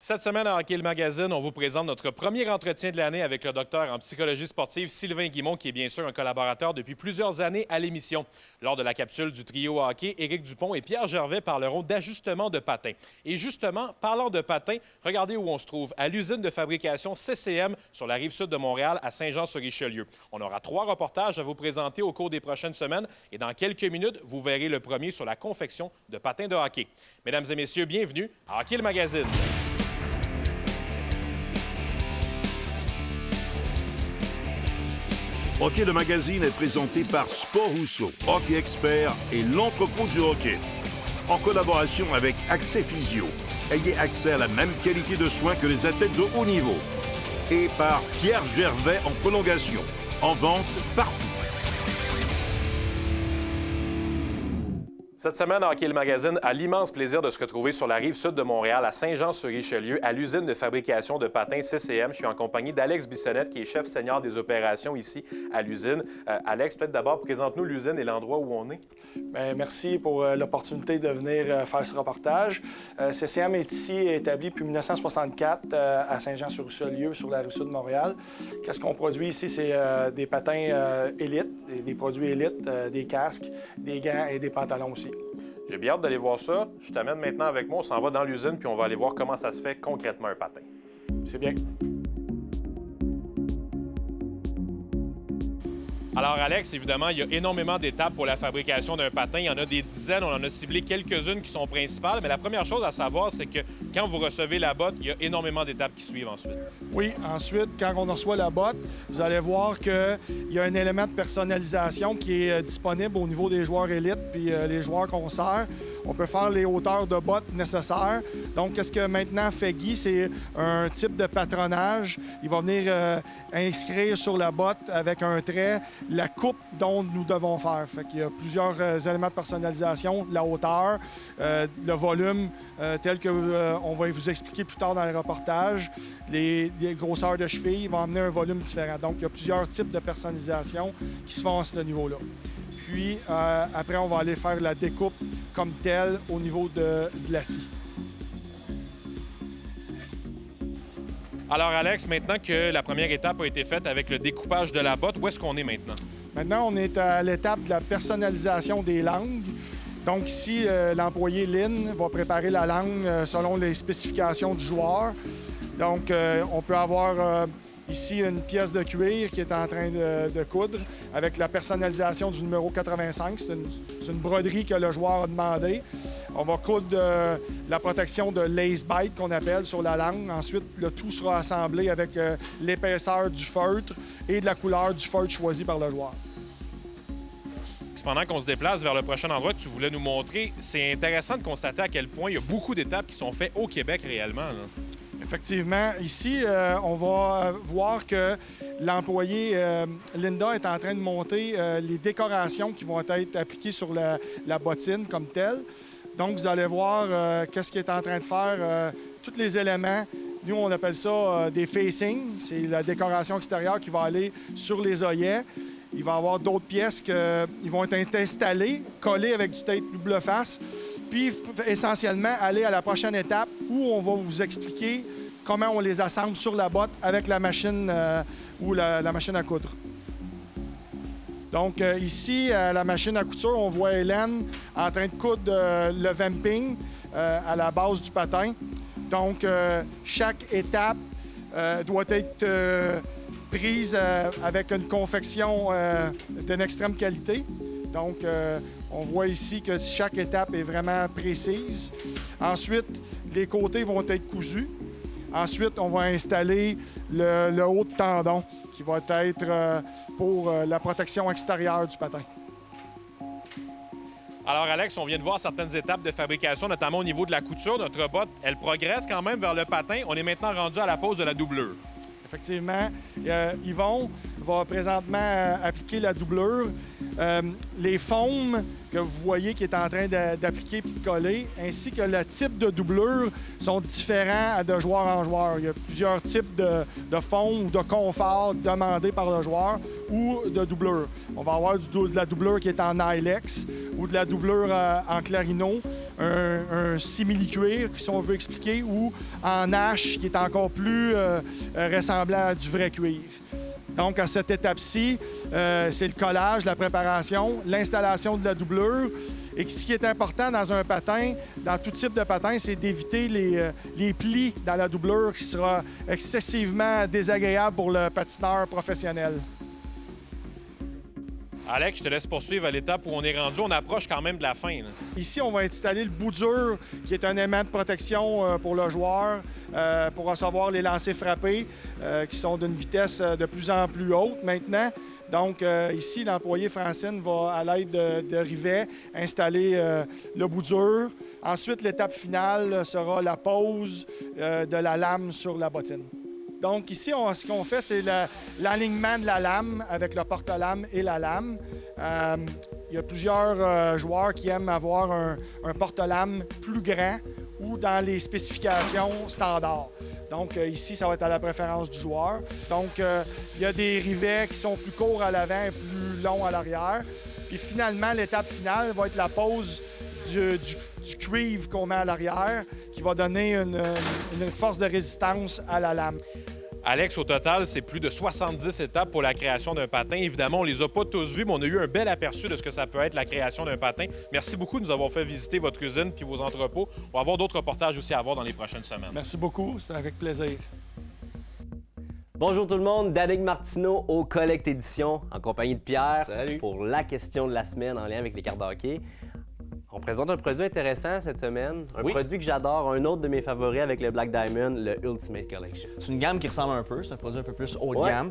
Cette semaine à Hockey le Magazine, on vous présente notre premier entretien de l'année avec le docteur en psychologie sportive Sylvain Guimond, qui est bien sûr un collaborateur depuis plusieurs années à l'émission. Lors de la capsule du trio hockey, Éric Dupont et Pierre Gervais parleront d'ajustement de patins. Et justement, parlant de patins, regardez où on se trouve, à l'usine de fabrication CCM sur la rive sud de Montréal, à Saint-Jean-sur-Richelieu. On aura 3 reportages à vous présenter au cours des prochaines semaines et dans quelques minutes, vous verrez le premier sur la confection de patins de hockey. Mesdames et messieurs, bienvenue à Hockey le Magazine. Hockey le Magazine est présenté par Sport Rousseau, Hockey Expert et l'entrepôt du hockey. En collaboration avec Accès Physio, ayez accès à la même qualité de soins que les athlètes de haut niveau. Et par Pierre Gervais en prolongation, en vente partout. Cette semaine, Hockey le Magazine a l'immense plaisir de se retrouver sur la rive sud de Montréal, à Saint-Jean-sur-Richelieu, à l'usine de fabrication de patins CCM. Je suis en compagnie d'Alex Bissonnette, qui est chef senior des opérations ici à l'usine. Alex, peut-être d'abord, présente-nous l'usine et l'endroit où on est. Bien, merci pour l'opportunité de venir faire ce reportage. CCM est ici établi depuis 1964 à Saint-Jean-sur-Richelieu, sur la rive sud de Montréal. Qu'est-ce qu'on produit ici? C'est des patins élites, des produits élites, des casques, des gants et des pantalons aussi. J'ai bien hâte d'aller voir ça. Je t'amène maintenant avec moi. On s'en va dans l'usine puis on va aller voir comment ça se fait concrètement un patin. C'est bien. Alors, Alex, évidemment, il y a énormément d'étapes pour la fabrication d'un patin. Il y en a des dizaines. On en a ciblé quelques-unes qui sont principales. Mais la première chose à savoir, c'est que quand vous recevez la botte, il y a énormément d'étapes qui suivent ensuite. Oui, ensuite, quand on reçoit la botte, vous allez voir qu'il y a un élément de personnalisation qui est disponible au niveau des joueurs élites puis les joueurs concerts. On peut faire les hauteurs de bottes nécessaires. Donc, qu'est-ce que maintenant fait Guy? C'est un type de patronage. Il va venir inscrire sur la botte avec un trait la coupe dont nous devons faire. Fait qu'il y a plusieurs éléments de personnalisation, la hauteur, le volume, tel que on va vous expliquer plus tard dans le reportage. Les grosseurs de cheville vont amener un volume différent. Donc, il y a plusieurs types de personnalisation qui se font à ce niveau-là. Puis, après, on va aller faire la découpe comme telle au niveau de l'acier. Alors, Alex, maintenant que la première étape a été faite avec le découpage de la botte, où est-ce qu'on est maintenant? Maintenant, on est à l'étape de la personnalisation des langues. Donc ici, l'employé Lynn va préparer la langue selon les spécifications du joueur. Donc, on peut avoir ici une pièce de cuir qui est en train de coudre avec la personnalisation du numéro 85. C'est une broderie que le joueur a demandé. On va coudre la protection de lace bite qu'on appelle sur la langue. Ensuite, le tout sera assemblé avec l'épaisseur du feutre et de la couleur du feutre choisi par le joueur. Pendant qu'on se déplace vers le prochain endroit que tu voulais nous montrer, c'est intéressant de constater à quel point il y a beaucoup d'étapes qui sont faites au Québec réellement, là. Effectivement. Ici, on va voir que l'employé Linda est en train de monter les décorations qui vont être appliquées sur la bottine comme telle. Donc, vous allez voir qu'est-ce qu'il est en train de faire, tous les éléments. Nous, on appelle ça des facings. C'est la décoration extérieure qui va aller sur les œillets. Il va y avoir d'autres pièces qui vont être installées, collées avec du tape double face. Puis, essentiellement, aller à la prochaine étape où on va vous expliquer comment on les assemble sur la botte avec la machine ou la machine à coudre. Donc, ici, à la machine à couture, on voit Hélène en train de coudre le vamping à la base du patin. Donc, chaque étape doit être prise avec une confection d'une extrême qualité. Donc, on voit ici que chaque étape est vraiment précise. Ensuite, les côtés vont être cousus. Ensuite, on va installer le haut de tendon qui va être pour la protection extérieure du patin. Alors, Alex, on vient de voir certaines étapes de fabrication, notamment au niveau de la couture. Notre botte, elle progresse quand même vers le patin. On est maintenant rendu à la pose de la doublure. Effectivement. Yvon va présentement appliquer la doublure. Les formes que vous voyez qui est en train d'appliquer puis de coller, ainsi que le type de doublure sont différents de joueur en joueur. Il y a plusieurs types de formes ou de confort demandés par le joueur ou de doublure. On va avoir de la doublure qui est en Ilex ou de la doublure en Clarino un simili-cuir, si on veut expliquer, ou en hache, qui est encore plus ressemblant à du vrai cuir. Donc, à cette étape-ci, c'est le collage, la préparation, l'installation de la doublure. Et ce qui est important dans un patin, dans tout type de patin, c'est d'éviter les plis dans la doublure qui sera excessivement désagréable pour le patineur professionnel. Alex, je te laisse poursuivre à l'étape où on est rendu. On approche quand même de la fin, là. Ici, on va installer le bout dur, qui est un élément de protection pour le joueur, pour recevoir les lancers frappés, qui sont d'une vitesse de plus en plus haute maintenant. Donc, ici, l'employé Francine va, à l'aide de rivets, installer le bout dur. Ensuite, l'étape finale sera la pose de la lame sur la bottine. Donc ici, ce qu'on fait, c'est l'alignement de la lame avec le porte-lame et la lame. Il y a plusieurs joueurs qui aiment avoir un porte-lame plus grand ou dans les spécifications standards. Donc ici, ça va être à la préférence du joueur. Donc il y a des rivets qui sont plus courts à l'avant et plus longs à l'arrière. Puis finalement, l'étape finale va être la pose du cuivre qu'on met à l'arrière, qui va donner une force de résistance à la lame. Alex, au total, c'est plus de 70 étapes pour la création d'un patin. Évidemment, on les a pas tous vues, mais on a eu un bel aperçu de ce que ça peut être la création d'un patin. Merci beaucoup de nous avoir fait visiter votre usine puis vos entrepôts. On va avoir d'autres reportages aussi à voir dans les prochaines semaines. Merci beaucoup, c'est avec plaisir. Bonjour tout le monde, Danick Martineau au Collecte Édition en compagnie de Pierre. Salut. Pour la question de la semaine en lien avec les cartes de hockey. On présente un produit intéressant cette semaine, un produit que j'adore, un autre de mes favoris avec le Black Diamond, le Ultimate Collection. C'est une gamme qui ressemble un peu, c'est un produit un peu plus haut de gamme.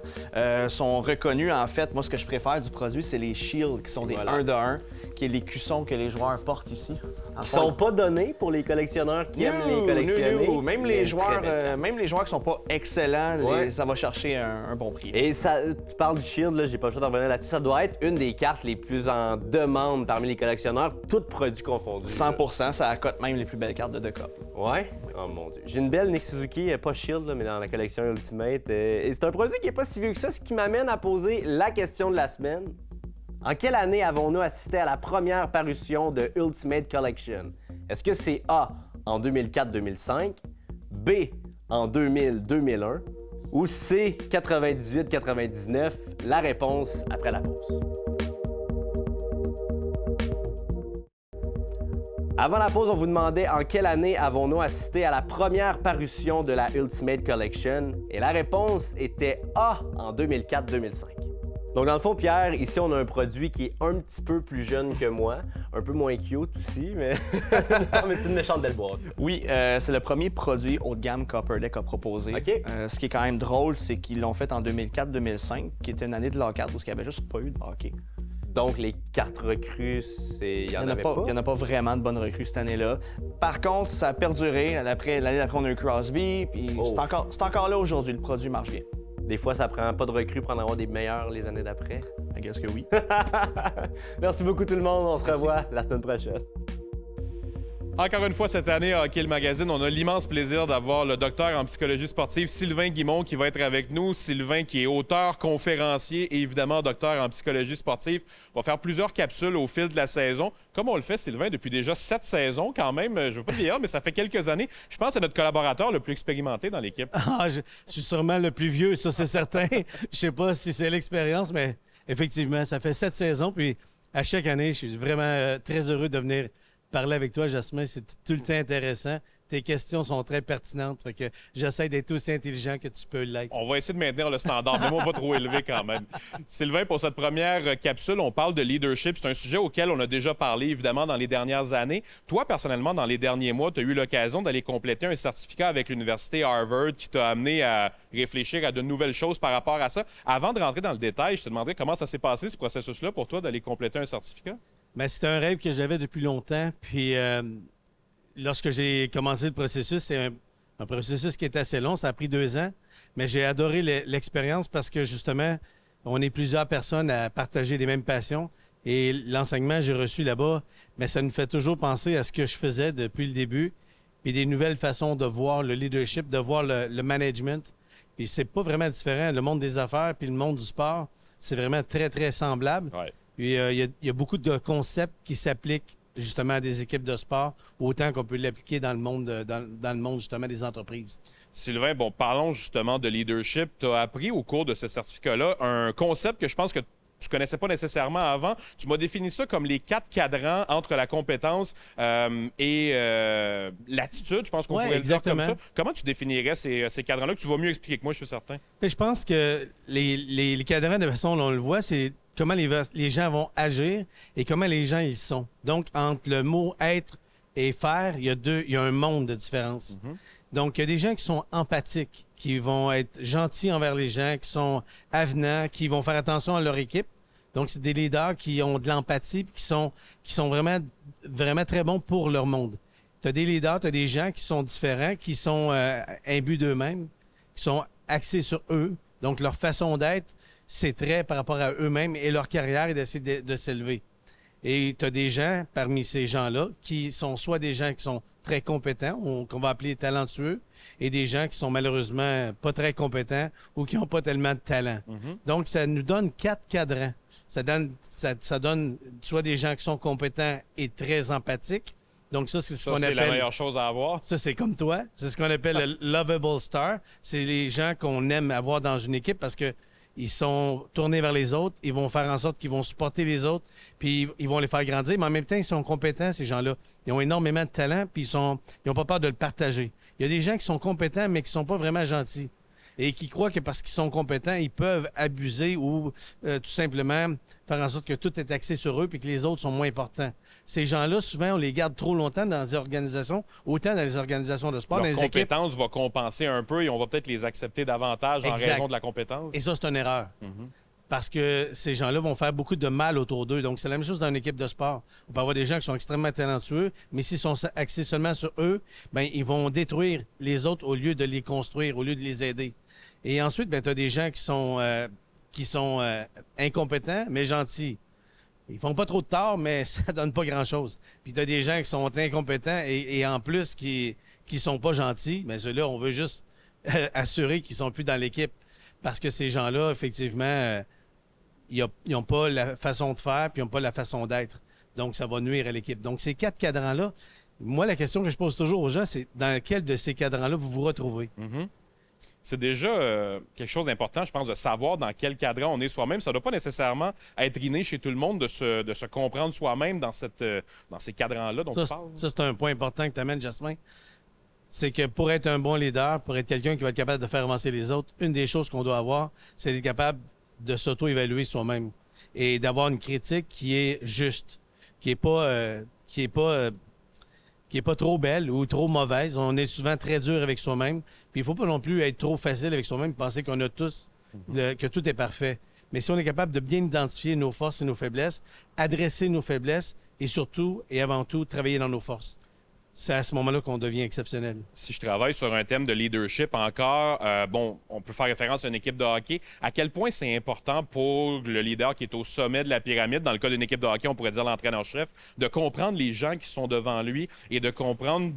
Sont reconnus, en fait, moi ce que je préfère du produit, c'est les shields qui sont des 1 de 1, qui est les cuissons que les joueurs portent ici. Ils sont pas donnés pour les collectionneurs qui aiment les collectionner. Même les joueurs qui sont pas excellents, ça va chercher un bon prix. Et ça, tu parles du shield, là, j'ai pas le choix d'en revenir là-dessus, ça doit être une des cartes les plus en demande parmi les collectionneurs, toutes produits confondus. 100%, ça accote même les plus belles cartes de Deca. Ouais? Oh mon Dieu. J'ai une belle Nick Suzuki, pas Shield, là, mais dans la collection Ultimate. Et c'est un produit qui est pas si vieux que ça, ce qui m'amène à poser la question de la semaine. En quelle année avons-nous assisté à la première parution de Ultimate Collection? Est-ce que c'est A, en 2004-2005, B, en 2000-2001 ou C, 98-99? La réponse après la pause. Avant la pause, on vous demandait en quelle année avons-nous assisté à la première parution de la Ultimate Collection et la réponse était A en 2004-2005. Donc dans le fond, Pierre, ici on a un produit qui est un petit peu plus jeune que moi, un peu moins cute aussi, mais, non, mais c'est une méchante belle boîte. Oui, c'est le premier produit haut de gamme qu'Upper Deck a proposé. OK. Ce qui est quand même drôle, c'est qu'ils l'ont fait en 2004-2005, qui était une année de lockout où il n'y avait juste pas eu de hockey. Donc, les cartes recrues, il y en avait pas? Il n'y en a pas vraiment de bonnes recrues cette année-là. Par contre, ça a perduré. L'année d'après, on a eu Crosby, puis c'est encore là aujourd'hui. Le produit marche bien. Des fois, ça prend pas de recrues pour en avoir des meilleurs les années d'après. I guess que oui. Merci beaucoup tout le monde. On se revoit la semaine prochaine. Encore une fois, cette année, à Hockey le Magazine, on a l'immense plaisir d'avoir le docteur en psychologie sportive, Sylvain Guimond, qui va être avec nous. Sylvain, qui est auteur, conférencier et évidemment docteur en psychologie sportive. On va faire plusieurs capsules au fil de la saison. Comme on le fait, Sylvain, depuis déjà 7 saisons quand même. Je ne veux pas le dire, mais ça fait quelques années. Je pense que c'est notre collaborateur le plus expérimenté dans l'équipe. Ah, je suis sûrement le plus vieux, ça c'est certain. Je sais pas si c'est l'expérience, mais effectivement, ça fait 7 saisons. Puis à chaque année, je suis vraiment très heureux de venir parler avec toi, Jasmin. C'est tout le temps intéressant. Tes questions sont très pertinentes. Fait que j'essaie d'être aussi intelligent que tu peux l'être. On va essayer de maintenir le standard, mais moi, pas trop élevé quand même. Sylvain, pour cette première capsule, on parle de leadership. C'est un sujet auquel on a déjà parlé, évidemment, dans les dernières années. Toi, personnellement, dans les derniers mois, tu as eu l'occasion d'aller compléter un certificat avec l'Université Harvard qui t'a amené à réfléchir à de nouvelles choses par rapport à ça. Avant de rentrer dans le détail, je te demanderais comment ça s'est passé, ce processus-là, pour toi, d'aller compléter un certificat? Mais c'était un rêve que j'avais depuis longtemps. Puis lorsque j'ai commencé le processus, c'est un processus qui est assez long. Ça a pris 2 ans. Mais j'ai adoré l'expérience parce que justement, on est plusieurs personnes à partager les mêmes passions. Et l'enseignement que j'ai reçu là-bas, mais ça nous fait toujours penser à ce que je faisais depuis le début. Puis des nouvelles façons de voir le leadership, de voir le management. Puis c'est pas vraiment différent. Le monde des affaires puis le monde du sport, c'est vraiment très, très semblable. Ouais. Puis il y a beaucoup de concepts qui s'appliquent justement à des équipes de sport, autant qu'on peut l'appliquer dans le monde, dans le monde justement des entreprises. Sylvain, bon, parlons justement de leadership. Tu as appris au cours de ce certificat-là un concept que je pense que tu connaissais pas nécessairement avant. Tu m'as défini ça comme les 4 cadrans entre la compétence et l'attitude, je pense qu'on pourrait le dire comme ça. Comment tu définirais ces cadrans-là que tu vas mieux expliquer que moi, je suis certain? Et je pense que les cadrans, de façon dont on le voit, c'est comment les gens vont agir et comment les gens ils sont. Donc, entre le mot être et faire, il y a un monde de différence. Donc, il y a des gens qui sont empathiques, qui vont être gentils envers les gens, qui sont avenants, qui vont faire attention à leur équipe. Donc, c'est des leaders qui ont de l'empathie et qui sont vraiment, vraiment très bons pour leur monde. Tu as des leaders, tu as des gens qui sont différents, qui sont imbus d'eux-mêmes, qui sont axés sur eux. Donc, leur façon d'être, c'est très par rapport à eux-mêmes et leur carrière et d'essayer de s'élever. Et tu as des gens parmi ces gens-là qui sont soit des gens qui sont très compétents, qu'on va appeler talentueux, et des gens qui sont malheureusement pas très compétents ou qui n'ont pas tellement de talent. Donc, ça nous donne 4 cadrans. Ça donne soit des gens qui sont compétents et très empathiques. Donc, ça, c'est ce qu'on appelle... la meilleure chose à avoir. Ça, c'est comme toi. C'est ce qu'on appelle le lovable star. C'est les gens qu'on aime avoir dans une équipe parce que ils sont tournés vers les autres, ils vont faire en sorte qu'ils vont supporter les autres, puis ils vont les faire grandir, mais en même temps, ils sont compétents, ces gens-là. Ils ont énormément de talent, puis ils n'ont pas peur de le partager. Il y a des gens qui sont compétents, mais qui ne sont pas vraiment gentils et qui croient que parce qu'ils sont compétents, ils peuvent abuser ou tout simplement faire en sorte que tout est axé sur eux puis que les autres sont moins importants. Ces gens-là, souvent, on les garde trop longtemps dans les organisations, autant dans les organisations de sport, Leur dans les équipes. compétence va compenser un peu et on va peut-être les accepter davantage en raison de la compétence. Et ça, c'est une erreur. Parce que ces gens-là vont faire beaucoup de mal autour d'eux. Donc, c'est la même chose dans une équipe de sport. On peut avoir des gens qui sont extrêmement talentueux, mais s'ils sont axés seulement sur eux, bien, ils vont détruire les autres au lieu de les construire, au lieu de les aider. Et ensuite, tu as des gens qui sont incompétents, mais gentils. Ils font pas trop de tort, mais ça donne pas grand-chose. Puis tu as des gens qui sont incompétents et en plus qui sont pas gentils, mais ceux-là, on veut juste assurer qu'ils sont plus dans l'équipe. Parce que ces gens-là, effectivement, ils n'ont pas la façon de faire puis ils n'ont pas la façon d'être. Donc, ça va nuire à l'équipe. Donc, ces 4 cadrans-là, moi, la question que je pose toujours aux gens, c'est dans lequel de ces cadrans-là vous vous retrouvez? C'est déjà quelque chose d'important, je pense, de savoir dans quel cadran on est soi-même. Ça ne doit pas nécessairement être inné chez tout le monde de se comprendre soi-même dans ces cadrans-là dont tu parles. Ça, c'est un point important que tu amènes, Jasmin. C'est que pour être un bon leader, pour être quelqu'un qui va être capable de faire avancer les autres, une des choses qu'on doit avoir, c'est d'être capable de s'auto-évaluer soi-même et d'avoir une critique qui est juste, qui est pas trop belle ou trop mauvaise. On est souvent très dur avec soi-même. Puis il faut pas non plus être trop facile avec soi-même et penser qu'on a tous, que tout est parfait. Mais si on est capable de bien identifier nos forces et nos faiblesses, adresser nos faiblesses et surtout et avant tout, travailler dans nos forces. C'est à ce moment-là qu'on devient exceptionnel. Si je travaille sur un thème de leadership encore, on peut faire référence à une équipe de hockey. À quel point c'est important pour le leader qui est au sommet de la pyramide, dans le cas d'une équipe de hockey, on pourrait dire l'entraîneur-chef, de comprendre les gens qui sont devant lui et de comprendre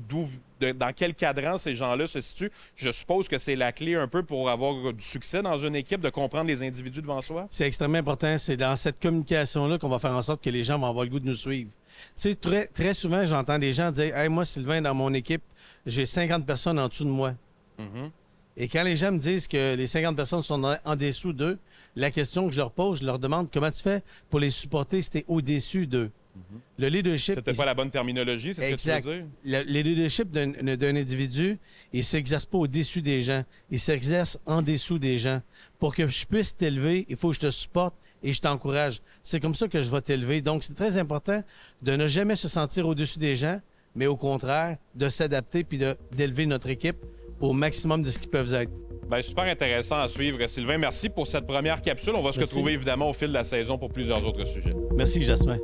dans quel cadran ces gens-là se situent. Je suppose que c'est la clé un peu pour avoir du succès dans une équipe, de comprendre les individus devant soi. C'est extrêmement important. C'est dans cette communication-là qu'on va faire en sorte que les gens vont avoir le goût de nous suivre. Tu sais, très, très souvent, j'entends des gens dire « Hey, moi, Sylvain, dans mon équipe, j'ai 50 personnes en dessous de moi. Et quand les gens me disent que les 50 personnes sont en dessous d'eux, la question que je leur pose, je leur demande « Comment tu fais pour les supporter si t'es au-dessus d'eux? » Le leadership... C'était pas la bonne terminologie, c'est exact. Ce que tu veux dire? Le leadership d'un individu, il ne s'exerce pas au-dessus des gens. Il s'exerce en dessous des gens. Pour que je puisse t'élever, il faut que je te supporte et je t'encourage. C'est comme ça que je vais t'élever. Donc, c'est très important de ne jamais se sentir au-dessus des gens, mais au contraire, de s'adapter puis d'élever notre équipe au maximum de ce qu'ils peuvent être. Bien, super intéressant à suivre, Sylvain. Merci pour cette première capsule. On va se retrouver évidemment au fil de la saison pour plusieurs autres sujets. Merci, Jasmin.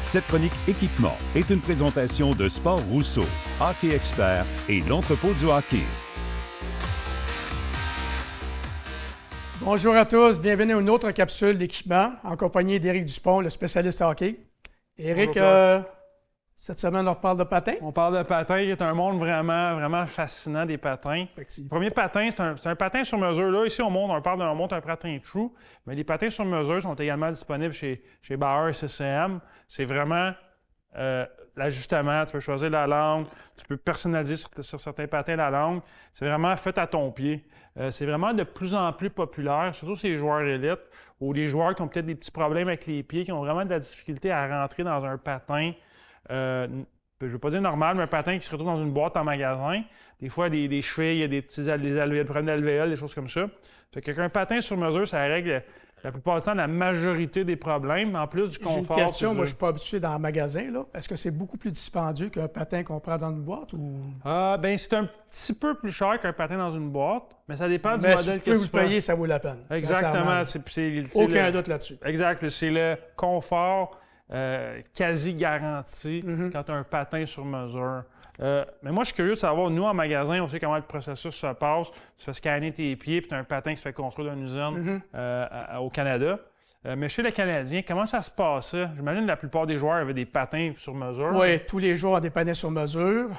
Cette chronique équipement est une présentation de Sport Rousseau, Hockey Expert et l'entrepôt du hockey. Bonjour à tous, bienvenue à une autre capsule d'équipement en compagnie d'Éric Dupont, le spécialiste hockey. Éric, Cette semaine, on reparle de patins. On parle de patins, qui est un monde vraiment, vraiment fascinant des patins. Effectivement. Le premier patin, c'est un patin sur mesure. Là, ici, on monte un patin true, mais les patins sur mesure sont également disponibles chez Bauer et CCM. C'est vraiment l'ajustement. Tu peux choisir la langue, tu peux personnaliser sur certains patins la langue. C'est vraiment fait à ton pied. C'est vraiment de plus en plus populaire, surtout ces joueurs élites ou les joueurs qui ont peut-être des petits problèmes avec les pieds, qui ont vraiment de la difficulté à rentrer dans un patin. Je ne veux pas dire normal, mais un patin qui se retrouve dans une boîte en magasin. Des fois, des chevilles, il y a des petits problèmes d'alvéoles, des choses comme ça. Fait qu'un patin sur mesure, ça règle la plupart du temps la majorité des problèmes, en plus du confort. J'ai une question, moi je ne suis pas habitué dans un magasin. Là. Est-ce que c'est beaucoup plus dispendieux qu'un patin qu'on prend dans une boîte? Ou... Ben, c'est un petit peu plus cher qu'un patin dans une boîte, mais ça dépend du modèle si que vous tu le payez, ça vaut la peine. Exactement. Aucun doute là-dessus. Exact. C'est le confort quasi garanti quand tu as un patin sur mesure. Mais moi, je suis curieux de savoir, nous, en magasin, on sait comment le processus se passe. Tu fais scanner tes pieds, puis tu as un patin qui se fait construire dans une usine au Canada. Mais chez les Canadiens, comment ça se passait? J'imagine que la plupart des joueurs avaient des patins sur mesure. Oui, tous les joueurs ont des patins sur mesure.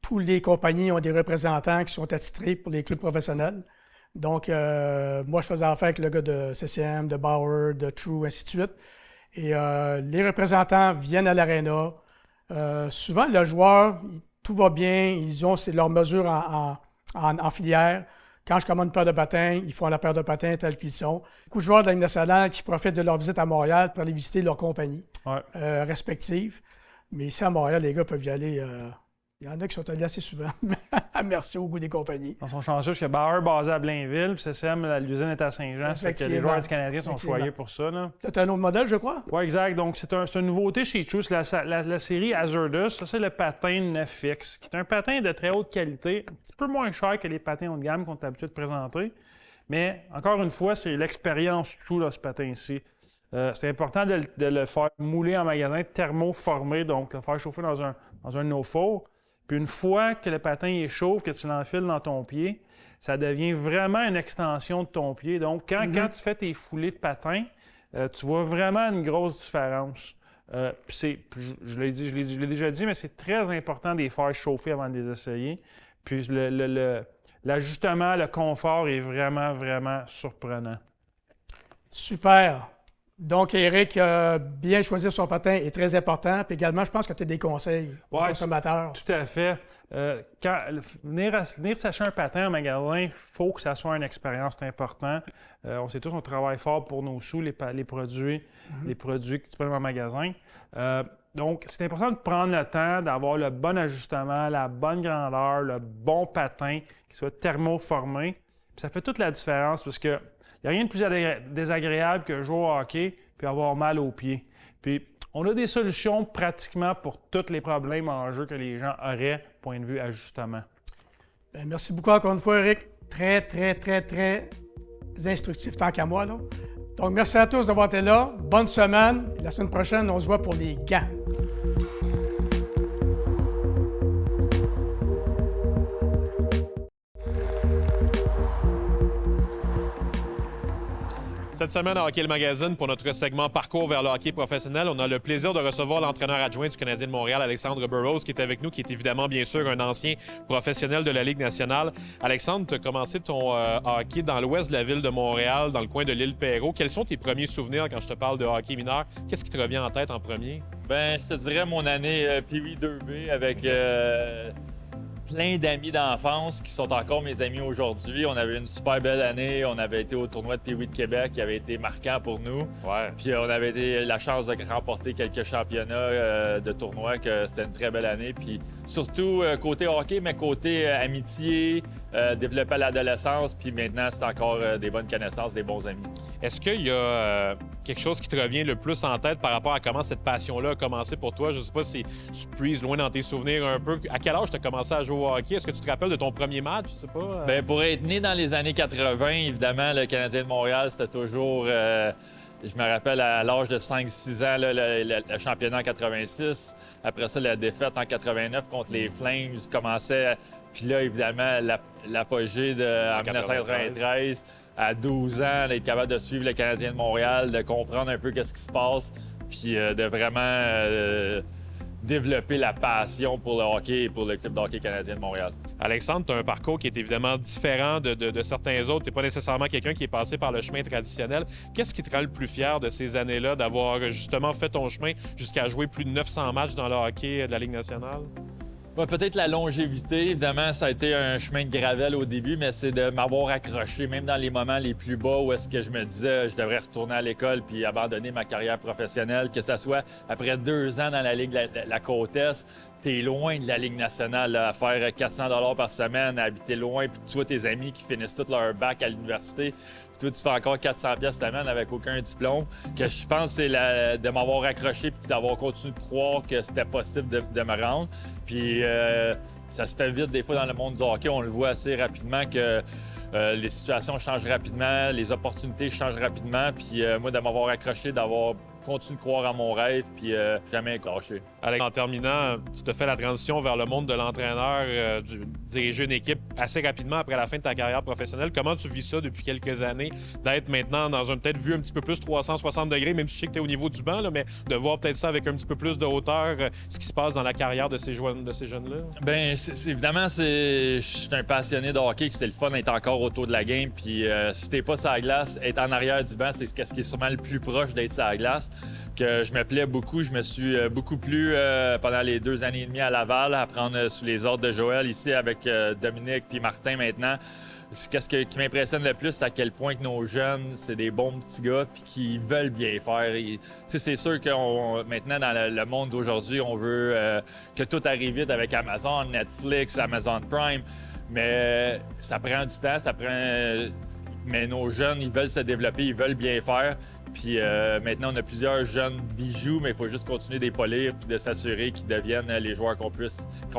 Toutes les compagnies ont des représentants qui sont attitrés pour les clubs professionnels. Donc, moi, je faisais affaire avec le gars de CCM, de Bauer, de True, ainsi de suite. Et les représentants viennent à l'aréna. Souvent, le joueur, tout va bien, ils ont leurs mesures en filière. Quand je commande une paire de patins, ils font la paire de patins tels qu'ils sont. Beaucoup de joueurs de la Ligue nationale qui profitent de leur visite à Montréal pour aller visiter leur compagnie respective. Mais ici, à Montréal, les gars peuvent y aller. Il y en a qui sont allés assez souvent. Merci au goût des compagnies. Ils sont chanceux parce que Bauer basé à Blainville, puis CCM, l'usine est à Saint-Jean. Ça fait que les joueurs du Canadien sont choyés pour ça. Là, tu as un autre modèle, je crois? Oui, exact. Donc, c'est une nouveauté chez True. C'est la série Azurdus. Ça, c'est le patin 9X, qui est un patin de très haute qualité, un petit peu moins cher que les patins haut de gamme qu'on est habitué de présenter. Mais, encore une fois, c'est l'expérience True, là, ce patin-ci. C'est important de le faire mouler en magasin, thermoformé, donc le faire chauffer dans un eau-four. Puis une fois que le patin est chaud, que tu l'enfiles dans ton pied, ça devient vraiment une extension de ton pied. Donc, quand tu fais tes foulées de patin, tu vois vraiment une grosse différence. Je l'ai déjà dit, mais c'est très important de les faire chauffer avant de les essayer. Puis l'ajustement, le confort est vraiment, vraiment surprenant. Super. Donc, Éric, bien choisir son patin est très important. Puis également, je pense que tu as des conseils aux consommateurs. Tout à fait. Venir s'acheter un patin en magasin, il faut que ça soit une expérience, c'est important. On sait tous, on travaille fort pour nos sous, les produits disponibles en magasin. Donc, c'est important de prendre le temps, d'avoir le bon ajustement, la bonne grandeur, le bon patin qui soit thermoformé. Puis ça fait toute la différence parce que il n'y a rien de plus désagréable que jouer au hockey puis avoir mal aux pieds. Puis, on a des solutions pratiquement pour tous les problèmes en jeu que les gens auraient, point de vue ajustement. Bien, merci beaucoup encore une fois, Éric. Très, très, très, très instructif, tant qu'à moi, là. Donc, merci à tous d'avoir été là. Bonne semaine. Et la semaine prochaine, on se voit pour les gants. Cette semaine à Hockey le Magazine, pour notre segment Parcours vers le hockey professionnel, on a le plaisir de recevoir l'entraîneur adjoint du Canadien de Montréal, Alexandre Burrows, qui est avec nous, qui est évidemment, bien sûr, un ancien professionnel de la Ligue nationale. Alexandre, tu as commencé ton hockey dans l'ouest de la ville de Montréal, dans le coin de l'île Perrot. Quels sont tes premiers souvenirs quand je te parle de hockey mineur? Qu'est-ce qui te revient en tête en premier? Bien, je te dirais mon année Pee-Wee 2B avec plein d'amis d'enfance qui sont encore mes amis aujourd'hui. On avait une super belle année. On avait été au tournoi de Pee-Wee de Québec qui avait été marquant pour nous. Ouais. Puis on avait eu la chance de remporter quelques championnats de tournois, que c'était une très belle année. Puis surtout côté hockey, mais côté amitié, développer à l'adolescence. Puis maintenant, c'est encore des bonnes connaissances, des bons amis. Est-ce qu'il y a quelque chose qui te revient le plus en tête par rapport à comment cette passion-là a commencé pour toi? Je ne sais pas si tu puises loin dans tes souvenirs un peu. À quel âge tu as commencé à jouer au hockey? Est-ce que tu te rappelles de ton premier match? Je sais pas. Bien, pour être né dans les années 80, évidemment, le Canadien de Montréal, c'était toujours... je me rappelle à l'âge de 5-6 ans, là, le championnat en 86. Après ça, la défaite en 89 contre les Flames commençait. Puis là, évidemment, l'apogée en 1993. À 12 ans, d'être capable de suivre le Canadien de Montréal, de comprendre un peu qu'est-ce qui se passe, puis de vraiment développer la passion pour le hockey et pour l'équipe de hockey canadien de Montréal. Alexandre, tu as un parcours qui est évidemment différent de certains autres. Tu n'es pas nécessairement quelqu'un qui est passé par le chemin traditionnel. Qu'est-ce qui te rend le plus fier de ces années-là, d'avoir justement fait ton chemin jusqu'à jouer plus de 900 matchs dans le hockey de la Ligue nationale? Ouais, peut-être la longévité, évidemment, ça a été un chemin de gravelle au début, mais c'est de m'avoir accroché, même dans les moments les plus bas où est-ce que je me disais je devrais retourner à l'école puis abandonner ma carrière professionnelle, que ça soit après 2 ans dans la Ligue la côte Est, t'es loin de la Ligue nationale, là, à faire 400 $ par semaine, à habiter loin, puis tu vois tes amis qui finissent tout leur bac à l'université, puis toi, tu fais encore 400 $ semaine avec aucun diplôme, que je pense c'est de m'avoir accroché puis d'avoir continué de croire que c'était possible de me rendre. Puis ça se fait vite des fois dans le monde du hockey, on le voit assez rapidement que les situations changent rapidement, les opportunités changent rapidement, puis moi, de m'avoir accroché, d'avoir continué de croire en mon rêve, puis jamais lâché. Alex, en terminant, tu te fais la transition vers le monde de l'entraîneur, diriger une équipe assez rapidement après la fin de ta carrière professionnelle. Comment tu vis ça depuis quelques années, d'être maintenant dans un peut-être vue un petit peu plus 360 degrés, même si je sais que tu es au niveau du banc, là, mais de voir peut-être ça avec un petit peu plus de hauteur, ce qui se passe dans la carrière de ces jeunes-là? Bien, évidemment, je suis un passionné de hockey, que c'est le fun d'être encore autour de la game, puis si t'es pas sur la glace, être en arrière du banc, c'est ce qui est sûrement le plus proche d'être sur la glace, que je me plais beaucoup. Je me suis beaucoup plu pendant les 2 années et demie à Laval, à apprendre sous les ordres de Joël, ici avec Dominique puis Martin maintenant. Qu'est-ce qui m'impressionne le plus, c'est à quel point que nos jeunes, c'est des bons petits gars puis qui veulent bien faire. C'est sûr que maintenant, dans le monde d'aujourd'hui, on veut que tout arrive vite avec Amazon, Netflix, Amazon Prime, mais ça prend du temps, mais nos jeunes, ils veulent se développer, ils veulent bien faire. Puis maintenant, on a plusieurs jeunes bijoux, mais il faut juste continuer d'épolir et de s'assurer qu'ils deviennent les joueurs qu'on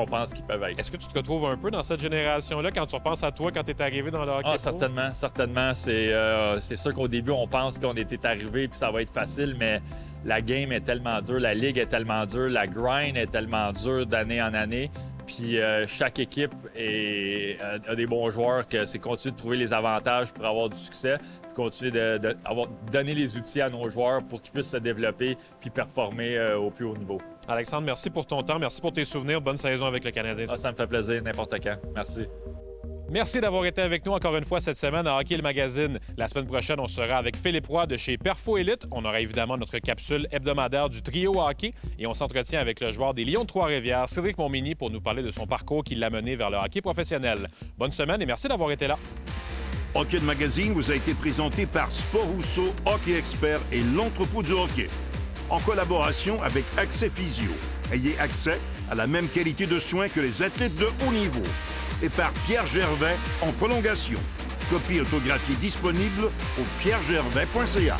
pense qu'ils peuvent être. Est-ce que tu te retrouves un peu dans cette génération-là quand tu repenses à toi, quand tu es arrivé dans le hockey? Ah, certainement. C'est sûr qu'au début, on pense qu'on était arrivé puis ça va être facile, mais la game est tellement dure, la ligue est tellement dure, la grind est tellement dure d'année en année. Puis chaque équipe a des bons joueurs, que c'est continuer de trouver les avantages pour avoir du succès, puis continuer de donner les outils à nos joueurs pour qu'ils puissent se développer puis performer au plus haut niveau. Alexandre, merci pour ton temps, merci pour tes souvenirs. Bonne saison avec le Canadien. Ça me fait plaisir, n'importe quand. Merci. Merci d'avoir été avec nous encore une fois cette semaine à Hockey le Magazine. La semaine prochaine, on sera avec Philippe Roy de chez Perfo Elite. On aura évidemment notre capsule hebdomadaire du trio hockey et on s'entretient avec le joueur des Lions de Trois-Rivières, Cédric Montminy, pour nous parler de son parcours qui l'a mené vers le hockey professionnel. Bonne semaine et merci d'avoir été là. Hockey le Magazine vous a été présenté par Sport Rousseau, Hockey Expert et l'entrepôt du hockey. En collaboration avec Accès Physio. Ayez accès à la même qualité de soins que les athlètes de haut niveau. Et par Pierre Gervais en prolongation. Copie autographiée disponible au pierregervais.ca.